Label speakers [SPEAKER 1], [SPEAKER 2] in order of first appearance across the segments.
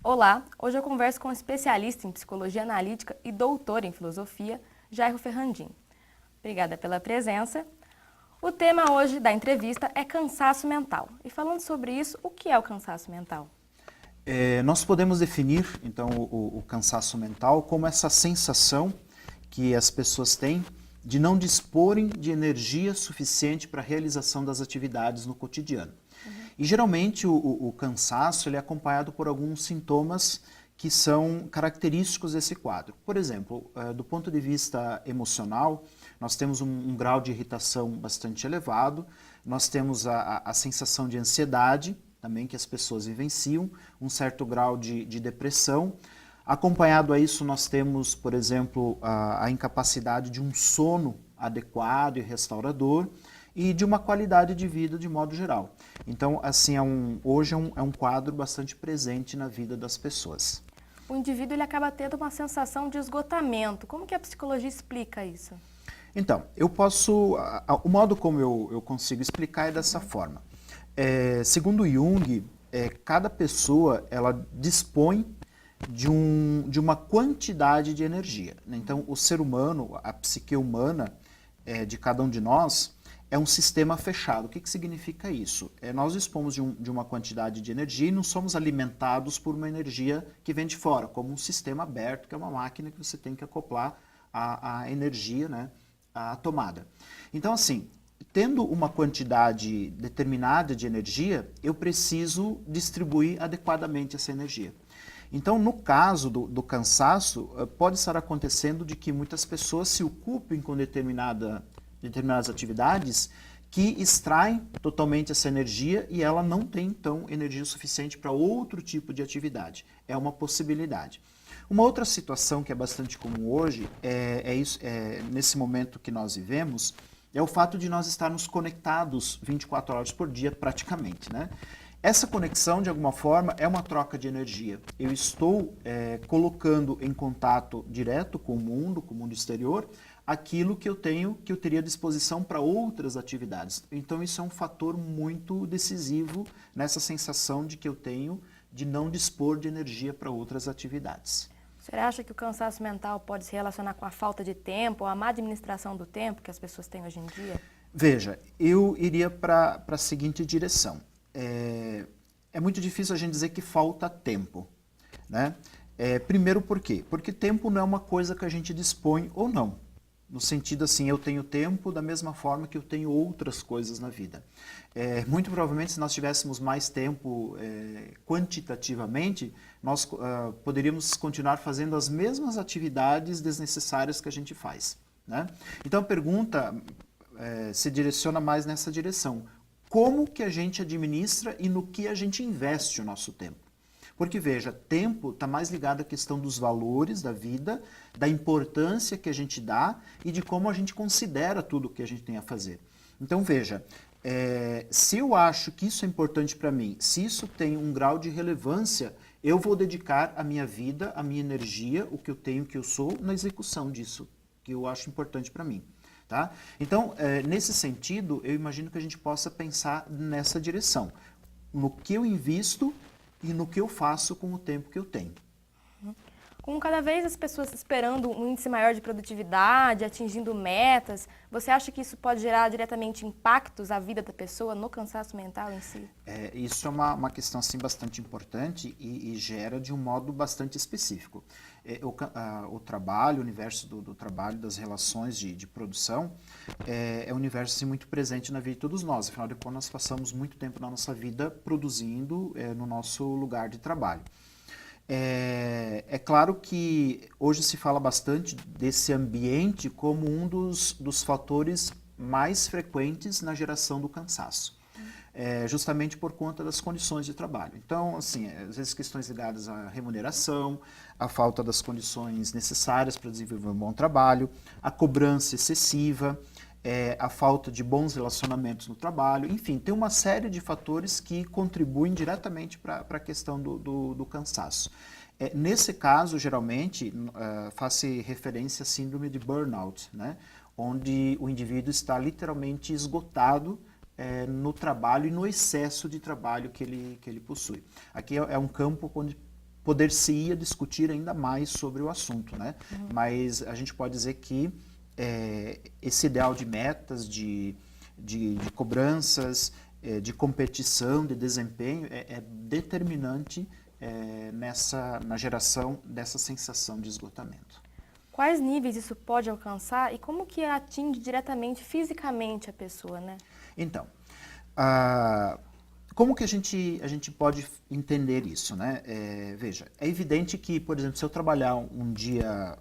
[SPEAKER 1] Olá, hoje eu converso com um especialista em psicologia analítica e doutor em filosofia, Jairo Ferrandin. Obrigada pela presença. O tema hoje da entrevista é cansaço mental. E falando sobre isso, o que é o cansaço mental?
[SPEAKER 2] Nós podemos definir, então, o cansaço mental como essa sensação que as pessoas têm de não disporem de energia suficiente para a realização das atividades no cotidiano. E geralmente o cansaço ele é acompanhado por alguns sintomas que são característicos desse quadro. Por exemplo, do ponto de vista emocional, nós temos um grau de irritação bastante elevado, nós temos a sensação de ansiedade, também que as pessoas vivenciam, um certo grau de depressão. Acompanhado a isso, nós temos, por exemplo, a incapacidade de um sono adequado e restaurador e de uma qualidade de vida de modo geral. Então, assim, hoje é um quadro bastante presente na vida das pessoas.
[SPEAKER 1] O indivíduo ele acaba tendo uma sensação de esgotamento. Como que a psicologia explica isso?
[SPEAKER 2] Então, o modo como eu consigo explicar é dessa forma. Segundo Jung, cada pessoa ela dispõe de uma quantidade de energia. Então, o ser humano, a psique humana de cada um de nós, é um sistema fechado. O que significa isso? Nós dispomos de uma quantidade de energia e não somos alimentados por uma energia que vem de fora, como um sistema aberto, que é uma máquina que você tem que acoplar a energia, né, à tomada. Então, assim, tendo uma quantidade determinada de energia, eu preciso distribuir adequadamente essa energia. Então, no caso do cansaço, pode estar acontecendo de que muitas pessoas se ocupem com determinadas atividades que extraem totalmente essa energia e ela não tem, então, energia suficiente para outro tipo de atividade. É uma possibilidade. Uma outra situação que é bastante comum hoje, nesse momento que nós vivemos, é o fato de nós estarmos conectados 24 horas por dia praticamente, né? Essa conexão, de alguma forma, é uma troca de energia. Eu estou colocando em contato direto com o mundo exterior, aquilo que eu teria disposição para outras atividades. Então, isso é um fator muito decisivo nessa sensação de que eu tenho de não dispor de energia para outras atividades.
[SPEAKER 1] Você acha que o cansaço mental pode se relacionar com a falta de tempo ou a má administração do tempo que as pessoas têm hoje em dia?
[SPEAKER 2] Veja, eu iria para a seguinte direção. É muito difícil a gente dizer que falta tempo, né? Primeiro por quê? Porque tempo não é uma coisa que a gente dispõe ou não. No sentido assim, eu tenho tempo da mesma forma que eu tenho outras coisas na vida. Muito provavelmente, se nós tivéssemos mais tempo quantitativamente, nós poderíamos continuar fazendo as mesmas atividades desnecessárias que a gente faz, né? Então a pergunta se direciona mais nessa direção. Como que a gente administra e no que a gente investe o nosso tempo? Porque, veja, tempo está mais ligado à questão dos valores da vida, da importância que a gente dá e de como a gente considera tudo o que a gente tem a fazer. Então, veja, se eu acho que isso é importante para mim, se isso tem um grau de relevância, eu vou dedicar a minha vida, a minha energia, o que eu tenho, o que eu sou, na execução disso, que eu acho importante para mim. Tá? Então, nesse sentido, eu imagino que a gente possa pensar nessa direção. No que eu invisto e no que eu faço com o tempo que eu tenho.
[SPEAKER 1] Com cada vez as pessoas esperando um índice maior de produtividade, atingindo metas, você acha que isso pode gerar diretamente impactos à vida da pessoa no cansaço mental em si?
[SPEAKER 2] Isso é uma questão assim, bastante importante e gera de um modo bastante específico. O trabalho, o universo do trabalho, das relações de produção, é um universo assim, muito presente na vida de todos nós. Afinal de contas, nós passamos muito tempo na nossa vida produzindo no nosso lugar de trabalho. É claro que hoje se fala bastante desse ambiente como um dos fatores mais frequentes na geração do cansaço. Justamente por conta das condições de trabalho. Então, assim, às vezes questões ligadas à remuneração, à falta das condições necessárias para desenvolver um bom trabalho, a cobrança excessiva, a falta de bons relacionamentos no trabalho, enfim, tem uma série de fatores que contribuem diretamente para a questão do cansaço. Nesse caso, geralmente, faz-se referência à síndrome de burnout, né? Onde o indivíduo está literalmente esgotado no trabalho e no excesso de trabalho que ele possui. Aqui é um campo onde poder-se-ia discutir ainda mais sobre o assunto, né? Mas a gente pode dizer que esse ideal de metas, de cobranças, de competição, de desempenho, é determinante na geração dessa sensação de esgotamento.
[SPEAKER 1] Quais níveis isso pode alcançar e como que atinge diretamente, fisicamente a pessoa, né?
[SPEAKER 2] Então, como que a gente pode entender isso, né? Veja, é evidente que, por exemplo, se eu trabalhar um dia,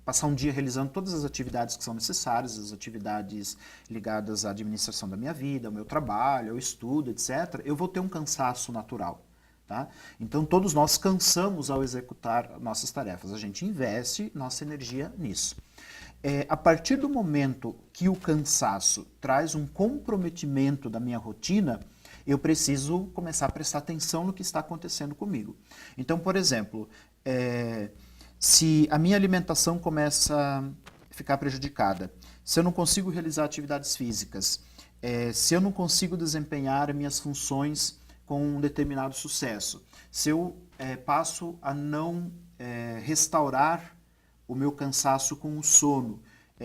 [SPEAKER 2] passar um dia realizando todas as atividades que são necessárias, as atividades ligadas à administração da minha vida, ao meu trabalho, ao estudo, etc., eu vou ter um cansaço natural. Tá? Então, todos nós cansamos ao executar nossas tarefas. A gente investe nossa energia nisso. A partir do momento que o cansaço traz um comprometimento da minha rotina, eu preciso começar a prestar atenção no que está acontecendo comigo. Então, por exemplo, se a minha alimentação começa a ficar prejudicada, se eu não consigo realizar atividades físicas, se eu não consigo desempenhar minhas funções com um determinado sucesso, se eu passo a não restaurar o meu cansaço com o sono,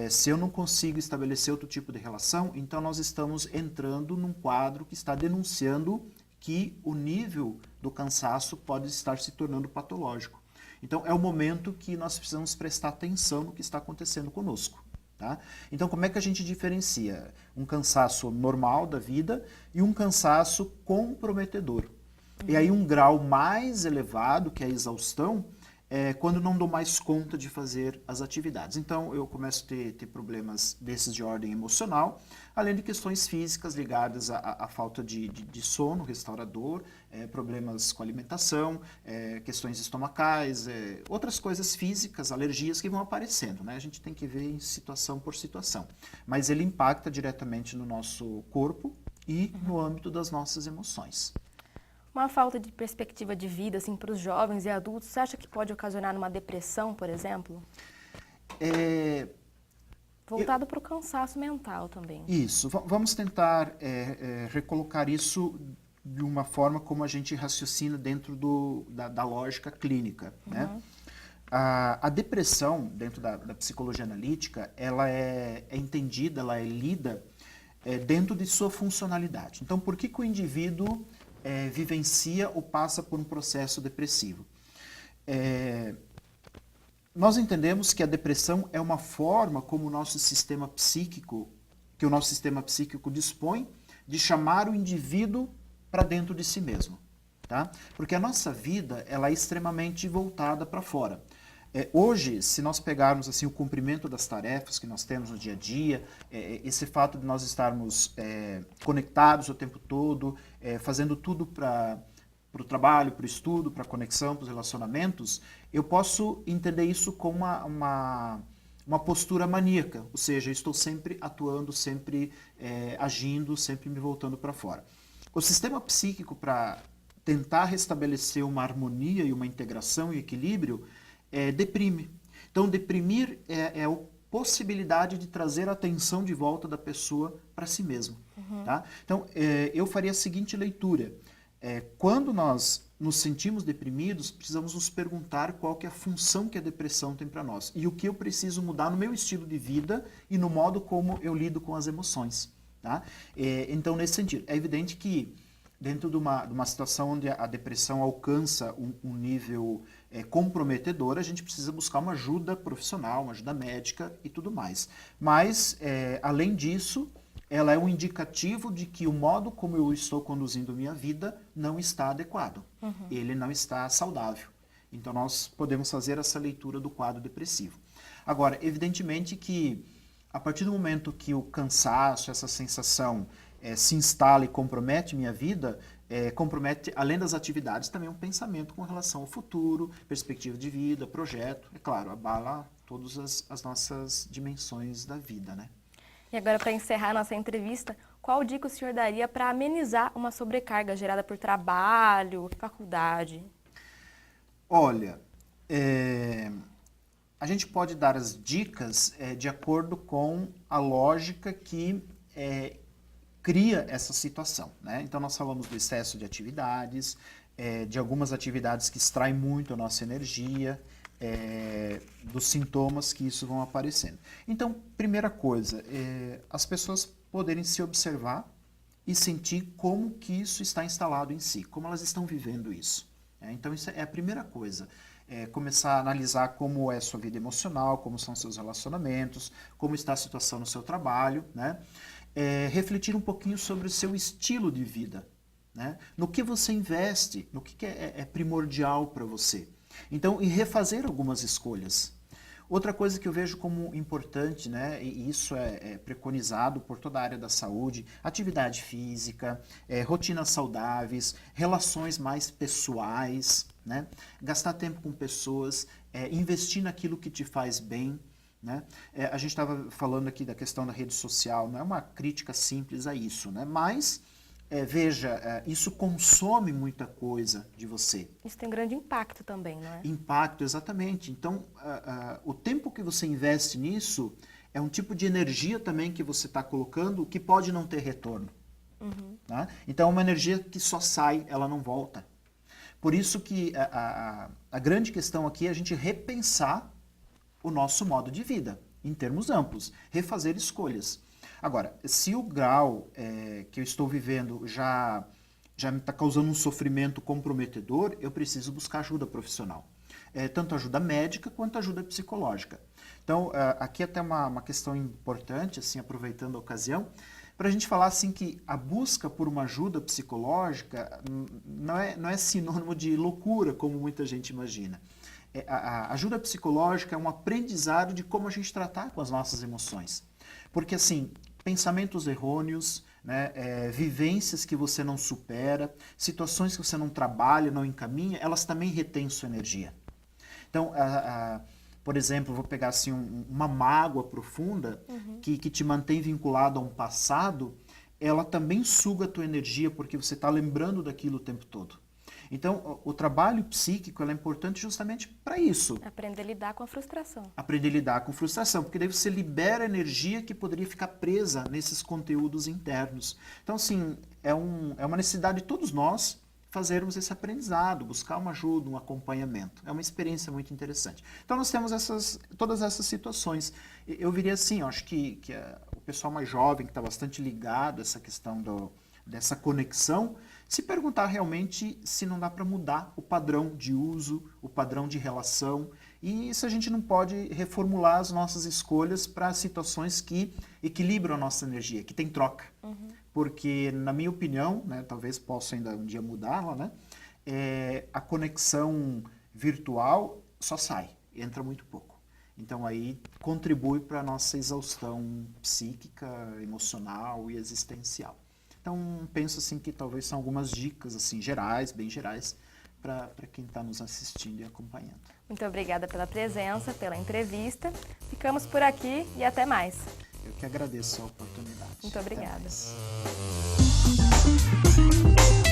[SPEAKER 2] se eu não consigo estabelecer outro tipo de relação, então nós estamos entrando num quadro que está denunciando que o nível do cansaço pode estar se tornando patológico. Então é o momento que nós precisamos prestar atenção no que está acontecendo conosco. Tá? Então, como é que a gente diferencia um cansaço normal da vida e um cansaço comprometedor? E aí um grau mais elevado, que é a exaustão, é quando não dou mais conta de fazer as atividades. Então, eu começo a ter problemas desses de ordem emocional, além de questões físicas ligadas à falta de sono restaurador, problemas com alimentação, questões estomacais, outras coisas físicas, alergias que vão aparecendo, né? A gente tem que ver em situação por situação. Mas ele impacta diretamente no nosso corpo e no âmbito das nossas emoções.
[SPEAKER 1] Uma falta de perspectiva de vida, assim, para os jovens e adultos, você acha que pode ocasionar uma depressão, por exemplo? Voltado para o cansaço mental também.
[SPEAKER 2] Isso. Vamos tentar recolocar isso de uma forma como a gente raciocina dentro da lógica clínica, né? A depressão, dentro da psicologia analítica, ela é entendida, ela é lida dentro de sua funcionalidade. Então, por que o indivíduo vivencia ou passa por um processo depressivo? Nós entendemos que a depressão é uma forma como o nosso sistema psíquico, dispõe de chamar o indivíduo para dentro de si mesmo, tá? Porque a nossa vida, ela é extremamente voltada para fora. Hoje, se nós pegarmos assim o cumprimento das tarefas que nós temos no dia a dia, esse fato de nós estarmos conectados o tempo todo, fazendo tudo para o trabalho, para o estudo, para a conexão, para os relacionamentos, eu posso entender isso como uma postura maníaca, ou seja, eu estou sempre atuando, sempre agindo, sempre me voltando para fora. O sistema psíquico, para tentar restabelecer uma harmonia e uma integração e equilíbrio, deprime. Então, deprimir é a possibilidade de trazer a atenção de volta da pessoa para si mesma. Tá? Então, eu faria a seguinte leitura. Quando nós nos sentimos deprimidos, precisamos nos perguntar qual que é a função que a depressão tem para nós e o que eu preciso mudar no meu estilo de vida e no modo como eu lido com as emoções. Tá? Então, nesse sentido, é evidente que dentro de uma situação onde a depressão alcança um nível comprometedor, a gente precisa buscar uma ajuda profissional, uma ajuda médica e tudo mais. Mas, além disso, ela é um indicativo de que o modo como eu estou conduzindo minha vida não está adequado. Ele não está saudável. Então, nós podemos fazer essa leitura do quadro depressivo. Agora, evidentemente que, a partir do momento que o cansaço, essa sensação se instala e compromete minha vida, compromete, além das atividades, também um pensamento com relação ao futuro, perspectiva de vida, projeto. É claro, abala todas as nossas dimensões da vida, né?
[SPEAKER 1] E agora, para encerrar nossa entrevista, qual dica o senhor daria para amenizar uma sobrecarga gerada por trabalho, faculdade?
[SPEAKER 2] Olha, a gente pode dar as dicas de acordo com a lógica que cria essa situação, né? Então, nós falamos do excesso de atividades, de algumas atividades que extraem muito a nossa energia, dos sintomas que isso vão aparecendo. Então, primeira coisa, as pessoas poderem se observar e sentir como que isso está instalado em si, como elas estão vivendo isso. Então, isso é a primeira coisa. Começar a analisar como é a sua vida emocional, como são seus relacionamentos, como está a situação no seu trabalho, né? Refletir um pouquinho sobre o seu estilo de vida, né? No que você investe, no que é primordial para você. Então, e refazer algumas escolhas. Outra coisa que eu vejo como importante, né, e isso é preconizado por toda a área da saúde, atividade física, rotinas saudáveis, relações mais pessoais, né, gastar tempo com pessoas, investir naquilo que te faz bem. Né? A gente estava falando aqui da questão da rede social, não é uma crítica simples a isso, né? Mas veja, isso consome muita coisa de você.
[SPEAKER 1] Isso tem um grande impacto também, não é?
[SPEAKER 2] Impacto, exatamente. Então, o tempo que você investe nisso é um tipo de energia também que você está colocando que pode não ter retorno.
[SPEAKER 1] Uhum.
[SPEAKER 2] Né? Então, é uma energia que só sai, ela não volta. Por isso que a grande questão aqui é a gente repensar o nosso modo de vida, em termos amplos, refazer escolhas. Agora, se o grau que eu estou vivendo já me está causando um sofrimento comprometedor, eu preciso buscar ajuda profissional. Tanto ajuda médica quanto ajuda psicológica. Então, aqui até uma questão importante, assim, aproveitando a ocasião, para a gente falar assim que a busca por uma ajuda psicológica não é sinônimo de loucura, como muita gente imagina. A ajuda psicológica é um aprendizado de como a gente tratar com as nossas emoções. Porque, assim, pensamentos errôneos, né, vivências que você não supera, situações que você não trabalha, não encaminha, elas também retêm sua energia. Então, por exemplo, vou pegar assim, uma mágoa profunda que te mantém vinculado a um passado, ela também suga a tua energia porque você está lembrando daquilo o tempo todo. Então, o trabalho psíquico é importante justamente para isso.
[SPEAKER 1] Aprender a lidar com a frustração.
[SPEAKER 2] Aprender a lidar com frustração, porque daí você libera energia que poderia ficar presa nesses conteúdos internos. Então, assim, é uma necessidade de todos nós fazermos esse aprendizado, buscar uma ajuda, um acompanhamento. É uma experiência muito interessante. Então, nós temos todas essas situações. Eu diria assim, eu acho que o pessoal mais jovem, que está bastante ligado a essa questão dessa conexão, se perguntar realmente se não dá para mudar o padrão de uso, o padrão de relação, e se a gente não pode reformular as nossas escolhas para situações que equilibram a nossa energia, que tem troca. Porque, na minha opinião, né, talvez possa ainda um dia mudá-la, né, a conexão virtual só sai, entra muito pouco. Então aí contribui para a nossa exaustão psíquica, emocional e existencial. Então, penso assim que talvez são algumas dicas assim gerais, bem gerais, para quem está nos assistindo e acompanhando.
[SPEAKER 1] Muito obrigada pela presença, pela entrevista. Ficamos por aqui e até mais.
[SPEAKER 2] Eu que agradeço a oportunidade.
[SPEAKER 1] Muito obrigada.
[SPEAKER 2] Até mais.